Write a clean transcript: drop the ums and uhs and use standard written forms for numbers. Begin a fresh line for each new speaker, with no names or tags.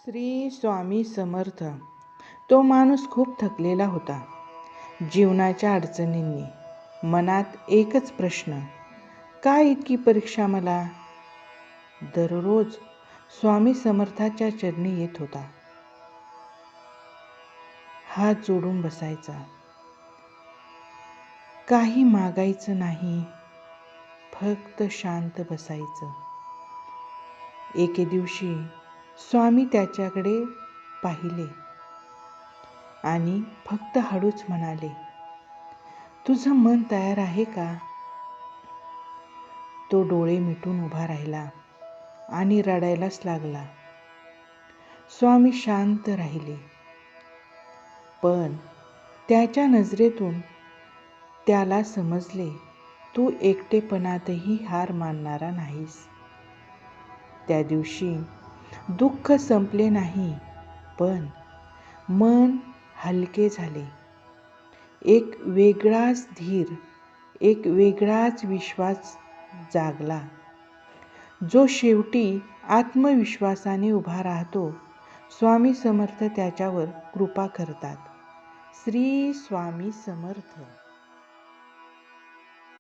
श्री स्वामी समर्थ. तो माणूस खूप थकलेला होता जीवनाच्या अडचणींनी. मनात एकच प्रश्न, काय इतकी परीक्षा मला? दररोज स्वामी समर्थाच्या चरणी येत होता. हात जोडून बसायचा. काही मागायचं नाही, फक्त शांत बसायचं. एके दिवशी स्वामी त्याच्याकडे पाहिले आणि फक्त हळूच म्हणाले, तुझं मन तयार आहे का? तो डोळे मिटून उभा राहिला आणि रडायलाच लागला. स्वामी शांत राहिले, पण त्याच्या नजरेतून त्याला समजले, तू एकटेपणातही हार मानणारा नाहीस. त्या दिवशी दुःख संपले नाही, पण मन हलके झाले. एक वेगळाच धीर, एक वेगळाच विश्वास जागला, जो शेवटी आत्मविश्वासाने उभा राहतो. स्वामी समर्थ त्याच्यावर कृपा करतात. श्री स्वामी समर्थ.